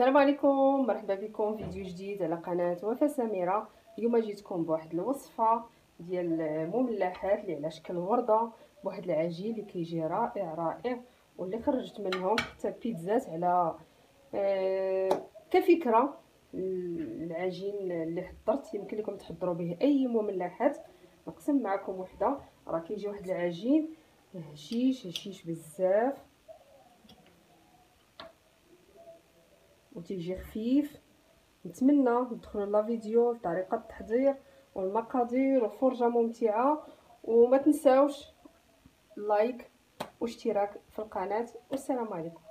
السلام عليكم، مرحبا بكم في فيديو جديد على قناه وفاء سميره. اليوم جيتكم بواحد الوصفه ديال المملحات اللي على شكل ورده، بواحد العجين اللي كيجي رائع رائع، واللي خرجت منهم حتى بيتزات على كفكره. العجين اللي حضرت يمكن لكم تحضروا به اي مملحات. نقسم معكم وحده، راه كيجي واحد العجين هشيش بزاف وتيجي خفيف. نتمنى تدخلوا لا فيديو لطريقه التحضير والمقادير وفرجه ممتعه، وما تنساوش لايك واشتراك في القناه، والسلام عليكم.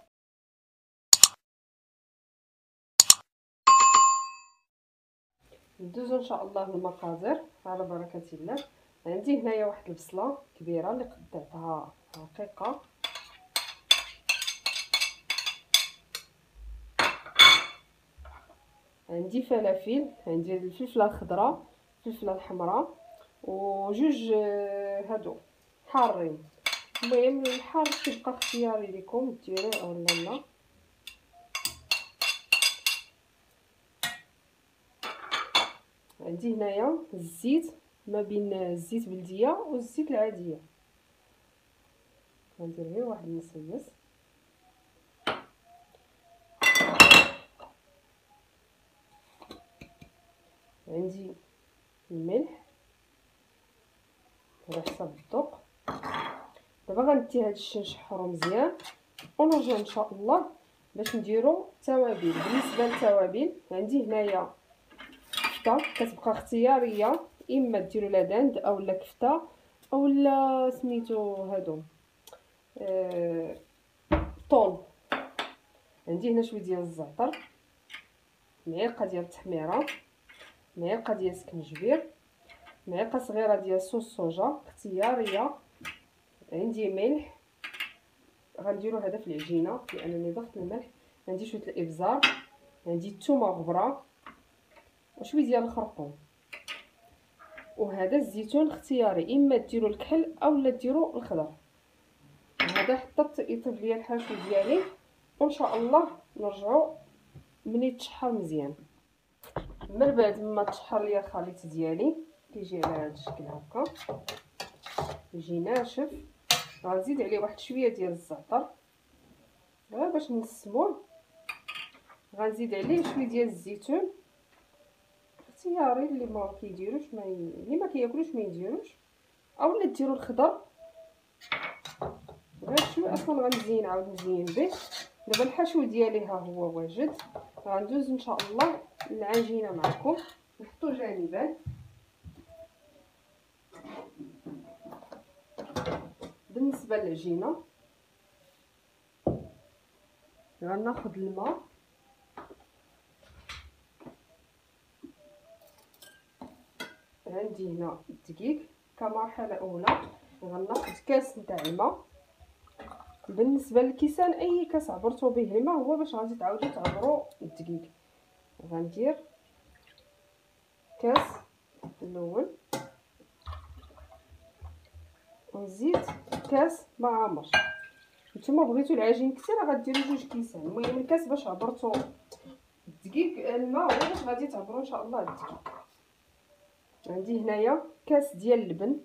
ندوزو ان شاء الله المقادير على بركه الله. عندي هنايا واحد البصله كبيره اللي قطعتها رقيقه، عندي فلافل، عندي الفلفله الخضراء، الفلفله الحمراء، وجوج هادو حارين. المهم الحار كيبقى اختياري لكم ديروه اولا لا. عندي هنايا الزيت، ما بين الزيت بلديه والزيت العاديه، غندير غير واحد المسيس. عندي الملح على حسب الذوق. دابا غندي هاد الشيء نشحرو مزيان ونرجع ان شاء الله باش نديرو التوابل. بالنسبه للتوابل عندي هنايا كفته كتبقى اختياريه، اما ديروا لادند اولا كفته اولا سميتو هادو طون. عندي هنا شويه ديال الزعتر، معلقه ديال التحميره، معلقه ديال السكنجبير، معلقه صغيره ديال صوص صوجا اختياريه. عندي ملح، غنديرو هذا في العجينه لانني ضفت الملح. عندي شويه الابزار، عندي الثومه غبره وشويه ديال الخرقوم. وهذا الزيتون اختياري، اما ديروا الكحل اولا ديروا الخضر. هذا حطيت يطيب ليا الحشو ديالي، وان شاء الله نرجعوا ملي يتشحر مزيان. من بعد ما تشحر ليا الخليط ديالي كيجي على هذا الشكل هكا، يجي ناشف. غنزيد عليه واحد شويه ديال الزعتر غير باش نسموه. غنزيد عليه شويه ديال الزيتون اختياري، اللي ما كيديروش اللي ما كياكلوش ما يديروش، اولا ديروا الخضر غير شويه. اصلا غنزين عاود نزين به. دابا الحشو ديالي ها هو واجد. غندوز ان شاء الله العجينه معكم، نحطو جانبا. بالنسبه للعجينه غناخذ الماء، عندي هنا الدقيق كمرحله اولى. غناخذ كاس نتاع الماء. بالنسبه للكيسان اي كاس عبرتو به الماء هو باش غادي تعاودو تعبروا الدقيق. غندير كاس الاول ونزيد كاس ما عامر. نتوما بغيتو العجين كثير غديروا جوج كيسان. المهم الكاس باش عبرتو الدقيق، الماء هو باش غادي تعبروا ان شاء الله الدقيق. عندي هنايا كاس ديال اللبن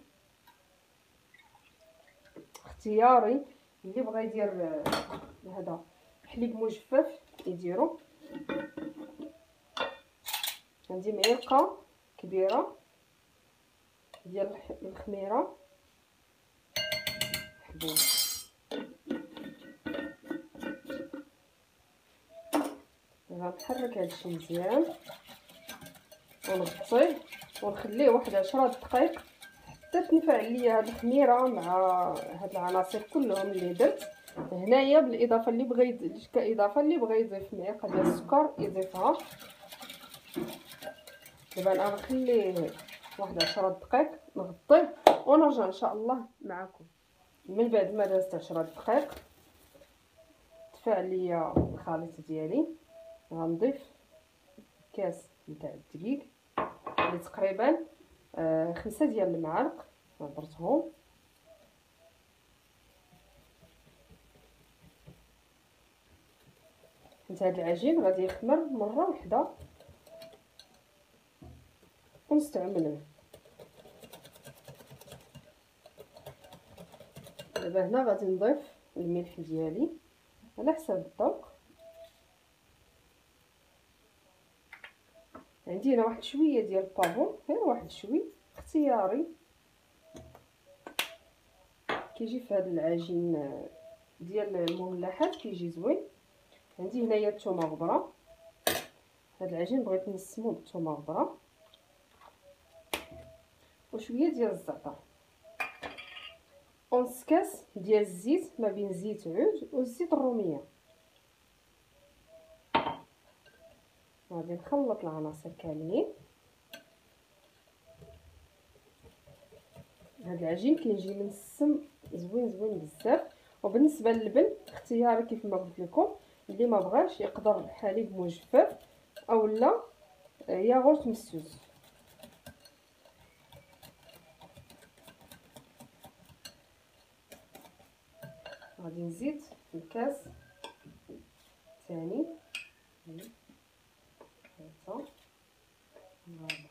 اختياري، اللي بغى يدير هذا حليب مجفف يديرو. عندي معلقه كبيره ديال الخميره حبوب. غنحرك هادشي مزيان ونغطيه ونخليه واحد 10 دقائق حتى تنفع ليا هاد الخميره مع هاد العناصر كلهم اللي درت هنايا. بالاضافه اللي بغى كاضافه اللي بغى يضيف معلقه ديال السكر يضيفها. دابا انا غنخليه واحد 10 دقائق نغطيه ونرجع ان شاء الله معكم. من بعد ما دازت 10 دقائق تفاع ليا الخليط ديالي. غنضيف كاس نتاع الدقيق اللي تقريبا 5 ديال المعالق درتهم. هاد العجين غادي يخمر مره واحده ونستعملوه. دابا هنا غادي نضيف الملح ديالي على حساب الذوق. عندي هنا واحد شويه ديال البافون، غير واحد شوي اختياري كيجي في هذا العجين ديال المملحات، كيجي زوين. عندي هنايا الثومه غبره، هذا العجين بغيت نسمو بالثومه غبره، وشويه ديال الزعتر، ونص كاس ديال الزيت ما بين زيت عود والزيت الروميه. غادي نخلط العناصر كاملين. هذا العجين كيجي منسم زوين زوين بزاف. وبالنسبه للبن اختياري كيف ما قلت لكم، اللي ما بغاش يقدر حليب مجفف او لا ياغورت مسوس. غادي نزيد الكاس ثاني، 3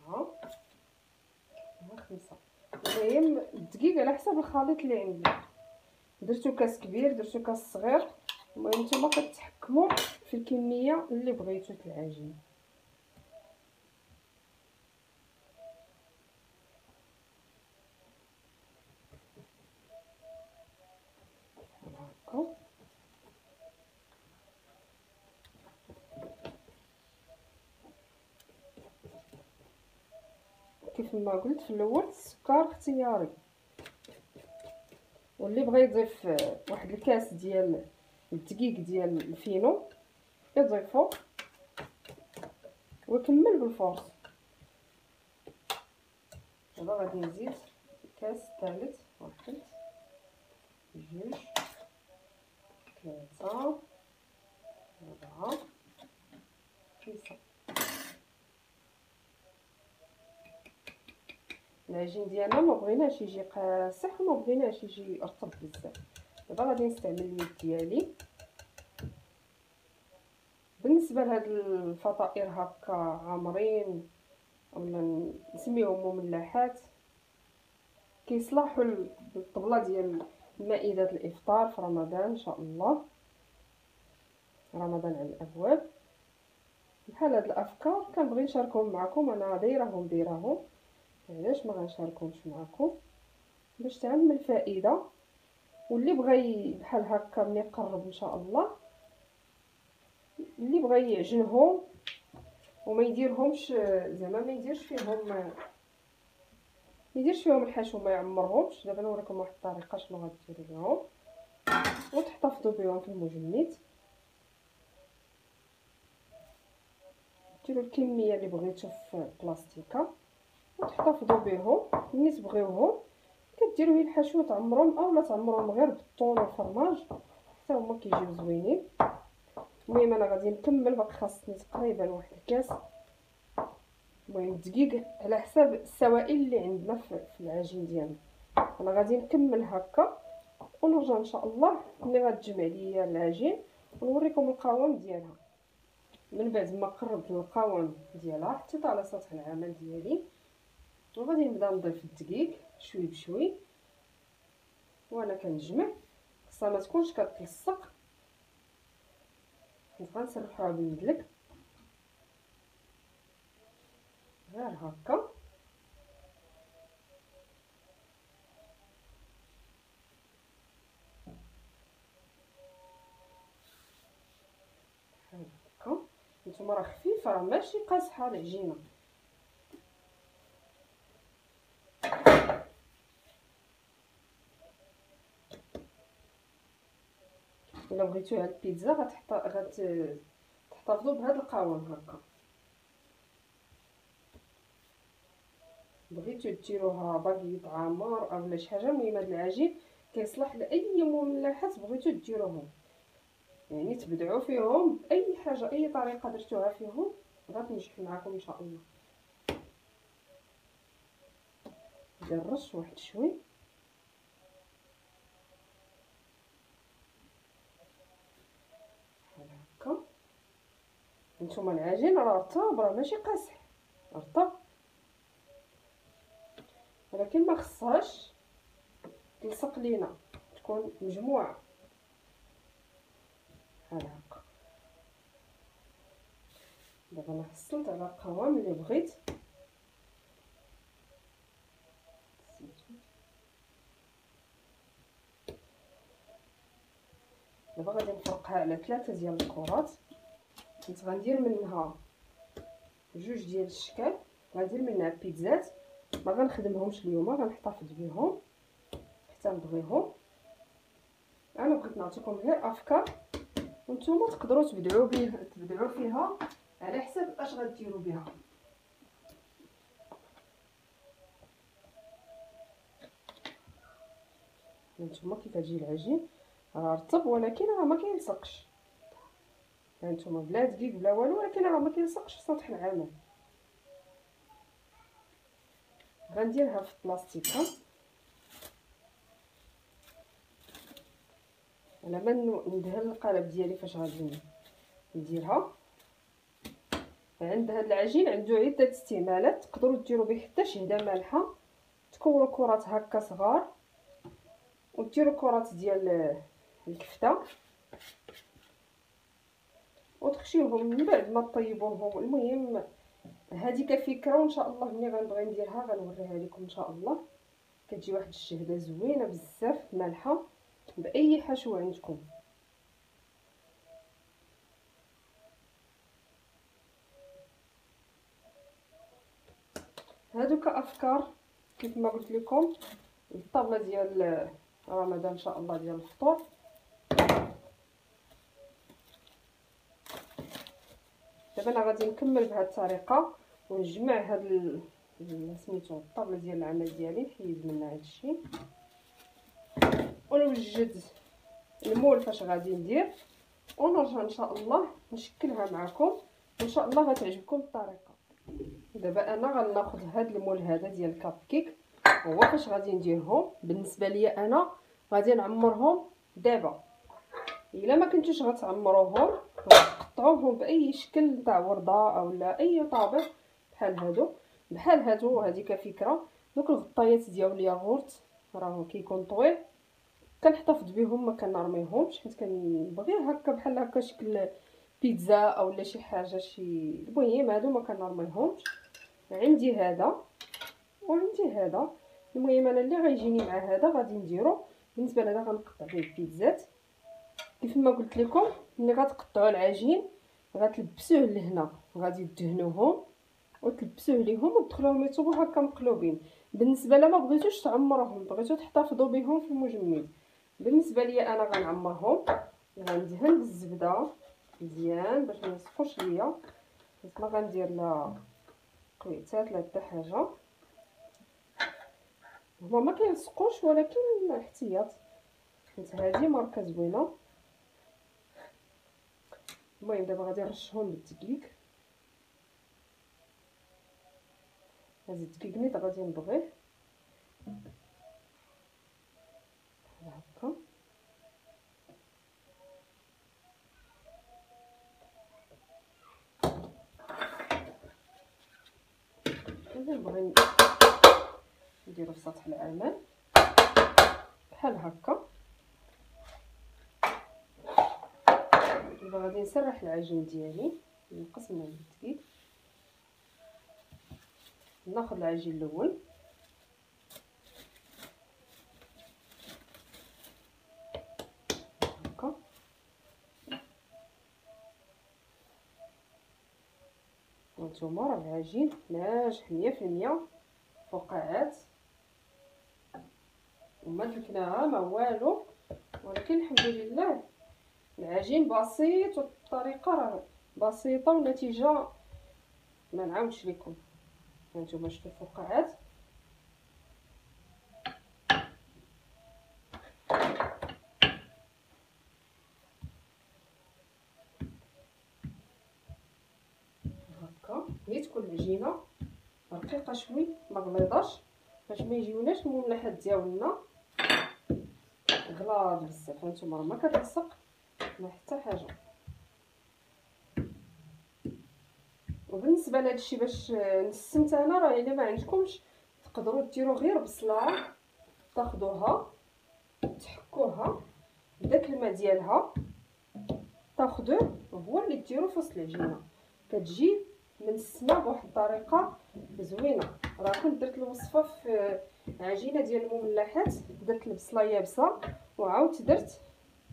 4 5. المهم الدقيق على حسب الخليط اللي عندك، درتو كاس كبير درتو كاس صغير، المهم نتوما كتحكموا في الكميه اللي بغيتو د العجين. هكا كيف ما قلت في الاول السكر اختياري، واللي بغى يضيف واحد الكاس ديال الدقيق ديال الفينو يضيفو ويكمل بالفرص. دابا غادي نزيد الكاس الثالث، 1 2 3 4 5. العجين ديالنا ما بغيناش يجي قاصح وما بغيناش يجي رطب بزاف. دابا غادي نستعمل اليد ديالي. بالنسبه لهاد الفطائر هكا عامرين اولا نسميهم مملحات، كيصلحوا للطبله ديال مائده الافطار في رمضان ان شاء الله، رمضان على الابواب. بحال هاد الافكار كنبغي نشاركهم معكم، انا دايراهم علاش ما غنشاركهمش معكم باش تعم الفائده. واللي بغى بحال هكا ملي يقرب ان شاء الله، اللي بغى يعجنهم وما يديرهمش زعما ما يديرش فيهم الحشو ما يعمرهمش. دابا نوريكم واحد الطريقه شنو غديروا لهم وتحتفظوا بهم في المجمد. ديروا الكميه اللي بغيتو في البلاستيكه وتحتفظوا بهم. ملي تبغيوهم كديروا الحشو تعمرهم، اولا تعمرهم غير بالطون والفرماج حتى هما كيجيو زوينين. المهم انا غادي نكمل، باقي خاصني تقريبا واحد الكاس. المهم الدقيق على حساب السوائل اللي عندنا في العجين ديالنا. انا غادي نكمل هكا ونرجع ان شاء الله ملي غتجمع ليا العجين ونوريكم القوام ديالها. من بعد ما قربت القوام ديالها حطيتها على سطح العمل ديالي، وغادي نبدا نضيف الدقيق شوي بشوي وانا كنجمع. خصها ما تكونش كتلصق، حيت غنسرحوها بالمدلك غير هكا. هكا نتوما راه خفيفه، راه ماشي قاصحه العجينه. الا بغيتوها البيتزا غتحتفظوا بهذا القوام هكا. بغيتو ديروها باغيت عامر اولا شي حاجه، المهم هذا العجين كيصلح لاي مملحات بغيتو ديروهم، يعني تبدعوا فيهم باي حاجه اي طريقه درتوها فيهم غتنجح معكم ان شاء الله. ندير رش واحد شوي بحال هكا هانتوما العجين راه رطب، راه ماشي قاصح، رطب، ولكن ما خصهاش تلصق لينا، تكون مجموعه بحال هكا. دابا انا حصلت على القوام اللي بغيت. دابا غادي نفرقها على 3 ديال الكرات. كنت غندير منها جوج ديال الشكال، غندير منها بيتزات، ما غنخدمهمش اليوم، غنحتفظ بهم حتى نبغيهم. انا بغيت نعطيكم غير افكار، وانتم تقدروا تبدعوا فيها على حسب اش غديروا بها. هانتوما كيف غتجي العجين، راه رطب ولكن راه ما كيلصقش. هانتوما بلا دقيق بلا والو، ولكن راه ما كيلصقش في سطح العمل. غنديرها في البلاستيكه على ما ندهن القالب ديالي. فاش غادي نديرها، عند هذا العجين عنده عده استعمالات. تقدروا ديروا به حتى شهده مالحه، تكوروا كرات هكا صغار وديروا كرات ديال الكفته وتخشيوهم من بعد ما طيبوهم. المهم هذه كفكره، وان شاء الله ملي غنبغي نديرها غنوريها لكم ان شاء الله. كتجي واحد الشهده زوينه بزاف مالحه باي حشوه عندكم. هادو كافكار كيف ما قلت لكم الطابله ديال رمضان ان شاء الله ديال الفطور. دابا انا غادي نكمل بهذه الطريقه ونجمع هاد سميتو الطابله ديال العمل ديالي، نحيد منها هادشي ونوجد المول فاش غادي ندير، ونرجع ان شاء الله نشكلها معكم وان شاء الله غتعجبكم الطريقه. دابا انا غناخذ هاد المول هذا ديال الكاب كيك، هو فاش غادي نديرهم. بالنسبه لي انا غادي نعمرهم دابا. الا ما كنتوش غتعمروهم تقطعوهم باي شكل تاع ورده اولا اي طابق بحال هادو. هذه كفكره. دوك الغطايات ديال الياغورت راه كيكون طويل، كنحتفظ بهم، ما كنرميهمش حيت كنبغي هكا بحال هكا شكل بيتزا اولا شي حاجه المهم هادو ما كنرميهمش. عندي هذا وعندي هذا. المهم انا اللي غيجيني مع هذا غادي نديرو. بالنسبه لهذا غنقطع به البيتزات كيف ما قلت لكم. ملي غتقطعوا العجين غتلبسوه لهنا، غادي تدهنوهم وتلبسوه ليهم وتدخلوهم يطيبوا هكا مقلوبين. بالنسبه لا ما بغيتوش تعمروهم، بغيتو تحتفظوا بهم في المجمد، بالنسبه لي انا غنعمرهم. غندهن بالزبده مزيان باش ما يسخوش ليا، ما غندير لا قويتات لا حتى حاجه. هما ما كيلصقوش ولكن احتياط، حيت هذه ماركه زوينه. المهم دابا غادي نرشهم بالدقيق. هذا الدقيق نيت غادي نبغيه بحال هكا. الا نبغي نديرو في سطح العمل بحال هكا. دابا غادي نسرح العجين ديالي، نقص من الدقيق. ناخذ العجين الاول هكا، وانتم راه العجين ناجح 100%، فقاعات وما دلكناها ما والو، ولكن الحمد لله العجين بسيط والطريقه راه بسيطه والنتيجه ما نعاودش لكم. هانتوما شفتوا الفقاعات. هكا هي تكون العجينه رقيقه شوي ما غليظاش باش ما يجيوناش المملحات ديالنا غلاظ بزاف. هانتوما راه ما كتلصق ما حتى حاجه. وبالنسبه لهذا الشيء باش نسمت انا، راه الا ما عندكمش تقدروا ديروا غير بصله، تاخذوها تحكوها بداك الماء ديالها، تاخذوه هو اللي ديروا في وسط العجينه، كتجي منسمه بواحد الطريقه زوينه. راه كنت درت الوصفه في عجينه ديال المملحات، درت البصله يابسه وعاودت درت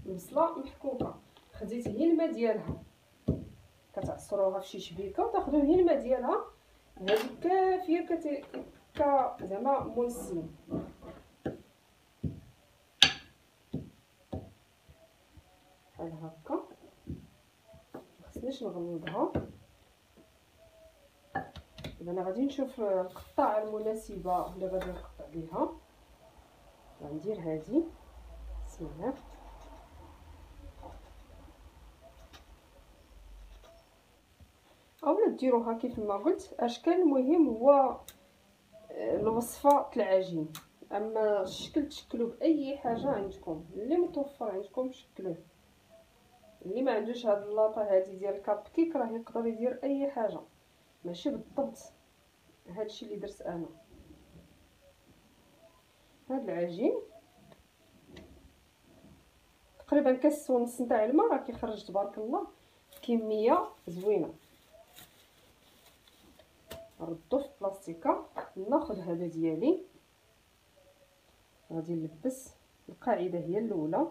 البصله محكوكه، خديت هي الماء ديالها كتعصروها في شي شبيكه وتاخذوا هي الماء ديالها، هذه كافيه زعما منسم. بحال هكا مخصنيش نغلظها. دابا انا غادي نشوف القطاعه المناسبه اللي غادي نقطع بها. غندير هذه بسم الله. اولا ديروها كيف ما قلت اشكال، المهم هو الوصفه العجين، اما الشكل تشكلوه باي حاجه عندكم اللي متوفر عندكم شكلوه. اللي ما عندوش هاد اللاطه هذه ديال الكاب كيك راه يقدر يدير اي حاجه، ماشي بالضبط هادشي اللي درت انا. هاد العجين تقريبا كاس ونص نتاع الماء، راه كيخرج تبارك الله كميه زوينه. ردو في بلاستيكه. ناخذ هذا ديالي، غادي نلبس القاعده هي الاولى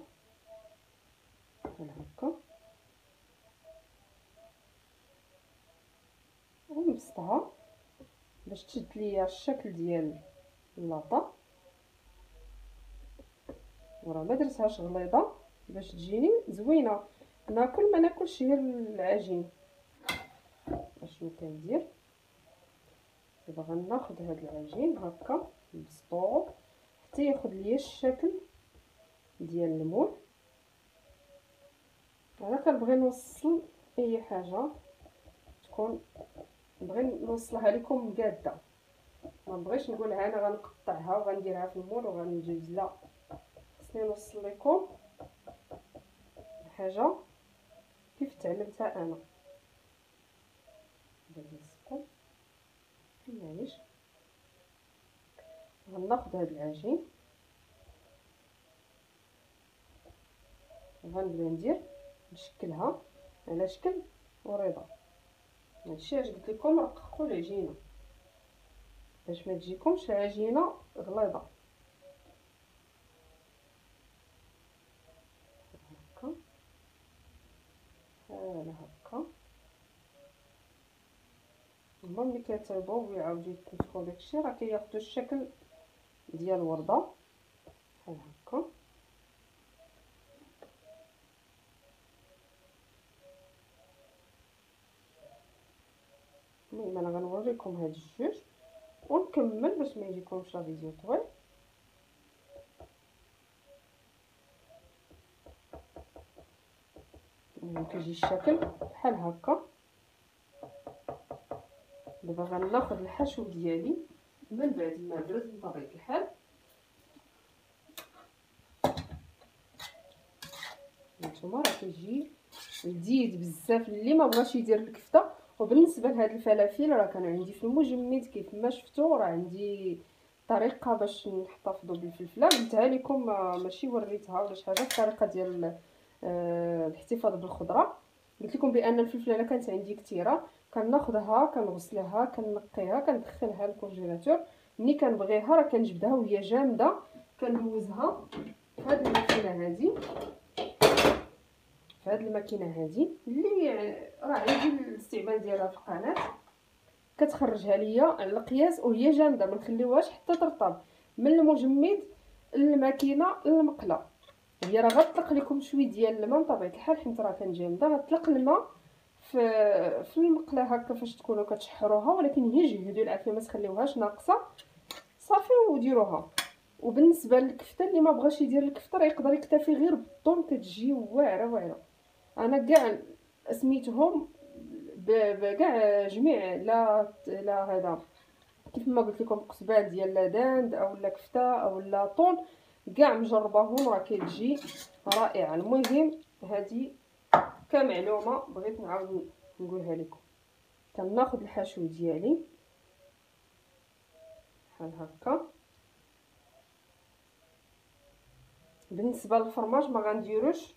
بحال هكا ونبسطها باش تشد ليا الشكل ديال اللاطه، وراه ما درتهاش غليظه باش تجيني زوينه ناكل ما ناكلش هي العجين. اشنو كندير دابا؟ غناخذ هذا العجين هكا نبسطوه حتى ياخذ ليا الشكل ديال المول. انا كنبغي نوصل اي حاجه تكون، نبغي نوصلها لكم مقاده، ما بغيش نقولها انا غنقطعها وغنديرها في المول وغنجوز، لا، خصني نوصل لكم حاجه كيف تعلمتها انا. بالنسبه معليش غناخذ هذا العجين وغنبدا ندير نشكلها على شكل وريضه. هادشي اش قلت لكم، رققوا العجينه باش ما تجيكمش العجينه غليظه. هكا بحال هكا. هما ملي كيطيبوا ويعاودوا يتنفخوا داكشي راه كياخذوا الشكل ديال الورده بحال هكا. المهم انا غنوريكم هاد الجوج ونكمل باش ما يجيكمش لا فيديو طويل. كيجي الشكل بحال هكا. دابا غناخذ الحشو ديالي من بعد ما برد بطبيعه الحال. نتوما راه كيجي لذيذ بزاف اللي ما بغاش يدير الكفته. وبالنسبه لهاد الفلافل راه كان عندي في المجمد كيف ما شفتوا، راه عندي طريقه باش نحتفظوا بالفلفله قلتها لكم، ماشي وريتها ولا شي حاجه، الطريقه ديال الاحتفاظ بالخضره. قلت لكم بان الفلفله الا كانت عندي كثيره كناخذها كنغسلها كنقيها كندخلها للكونجيلاتور. ملي كنبغيها راه كنجبدها وهي جامده كندوزها في هذه الماكينه هذه، في هذه الماكينه هذه اللي راه عندي الاستعمال ديالها في القناه، كتخرجها ليا على القياس وهي جامده، ما نخليوهاش حتى ترطب من المجمد للماكينه للمقله. هي راه غتطلق لكم شويه ديال الماء بطبيعه الحال حيت راه كان جامده، غتطلق الماء في المقله هكا فاش تكونوا كتشحروها، ولكن هي جهدوا العافيه ما تخليوهاش ناقصه صافي وديروها. وبالنسبه للكفته اللي ما بغاش يدير الكفته راه يقدر يكتفي غير بالطون، كتجي واعره واعره. انا كاع سميتهم بكاع جميع لا هذا كيف ما قلت لكم قزبال ديال لاداند او لا كفته او لا طون، كاع مجرباهم راه كتجي رائعه. المهم هذه كمعلومه بغيت نعاود نقولها لكم. كناخذ الحشو ديالي بحال هكا. بالنسبه للفرماج ما غنديروش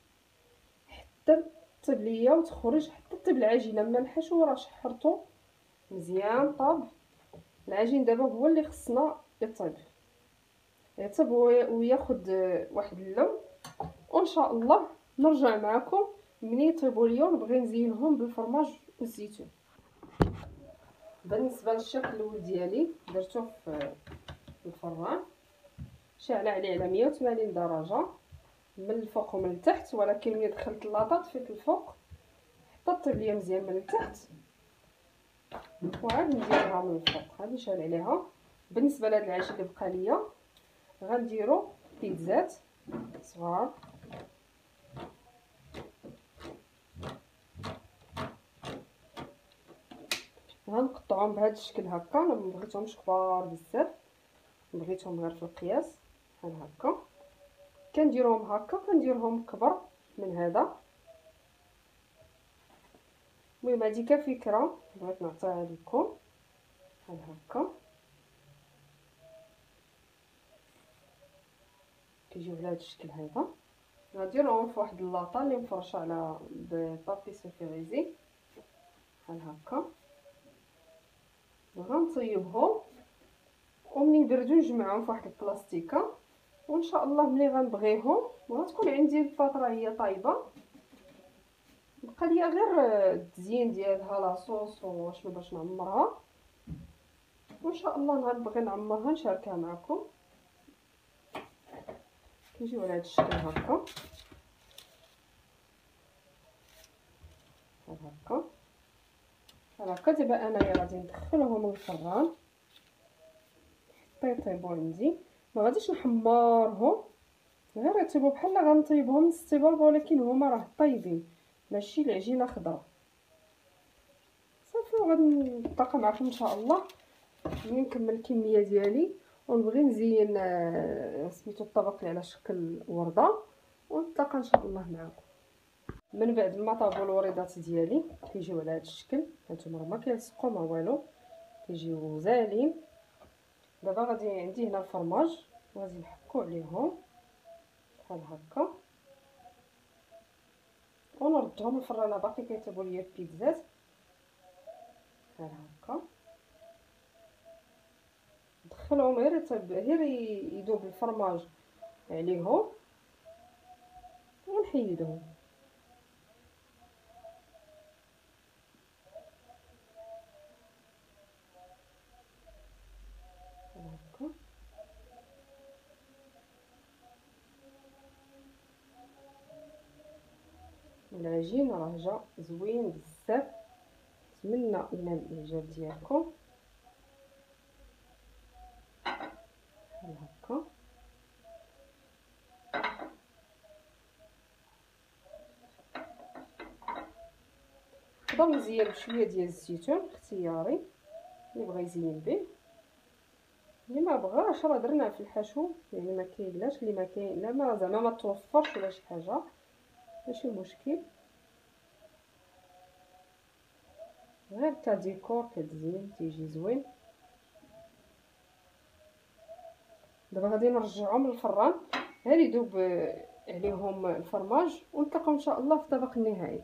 حتى طيب ليا وتخرج، حتى طيب العجينه من الحشو راه شحرته مزيان طاب. العجين دابا هو اللي خصنا يطيب وياخد واحد اللون. وان شاء الله نرجع معكم ملي يطيبوا ليا ونبغي نزينهم بالفرماج والزيتون. بالنسبه للشكل الاول ديالي درتو في الفران، شاعله عليه على 180 درجه من الفوق ومن التحت، ولكن ملي دخلت لاطاط فيك الفوق حتى طيب ليا مزيان من التحت، وعاد نديرها من الفوق. غادي نشعل عليها. بالنسبه لهاد العجين اللي بقى ليا غنديرو بيتزات صغار، غنقطعهم بهذا الشكل هكا. انا ما بغيتهمش كبار بزاف، بغيتهم غير في القياس بحال هكا. كنديرهم هكا، كنديرهم كبر من هذا. المهم هذه كفكره بغيت نعطيها لكم بحال هكا. كيجيو على هذا الشكل هذا. غنديرهم في واحد اللاطه اللي مفرشه على بابي سوفيريزي بحال هكا. غنطيبهم ومني يبردوا نجمعهم في واحد البلاستيكه، وان شاء الله ملي غنبغيهم وغتكون عندي الفطره هي طايبه. بقى ليا غير التزيين ديالها لاصوص وشنو باش نعمرها، وان شاء الله غنبغي نعمرها نشاركها معكم. كيجيو على هذا الشكل هكا بحال هكا بحال هكا. دابا انايا غادي ندخلهم للفران حتى يطيبوا عندي. ما غاديش نحمرهم، غير يطيبوا بحال غنطيبهم نص طيبه، ولكن هما راه طايبين ماشي العجينه خضراء. صافي وغادي نتلاقى معكم ان شاء الله ملي نكمل الكميه ديالي ونبغي نزين سميتو الطبق اللي على شكل ورده، ونتلاقى ان شاء الله معكم. من بعد ما طابوا الوريضات ديالي كيجيو على هذا الشكل. هانتوما ما كيلصقوا ما والو، كيجيو زالين. دابا غادي عندي هنا الفرماج وغادي نحكو عليهم بحال هكا ونردهم للفران. باقي كيطيبوا ليا البيتزات بحال هكا. ندخلهم غير يطيب، غير يذوب الفرماج عليهم ونحيدهم هكا. العجين راه جا زوين بزاف، نتمنى ينال الاعجاب ديالكم بحال هكا. نقدر نزين بشويه ديال الزيتون اختياري اللي بغى يزين به، اللي ما بغاش راه درناه في الحشو. يعني ما كاينلاش اللي ما كاين، لا ما زعما ما توفرش ولا شي حاجه ماشي مشكل، غير كديكور كتزين تيجي زوين. دابا غادي نرجعهم للفران غير يذوب عليهم الفرماج، ونتلاقاو ان شاء الله في الطبق النهائي.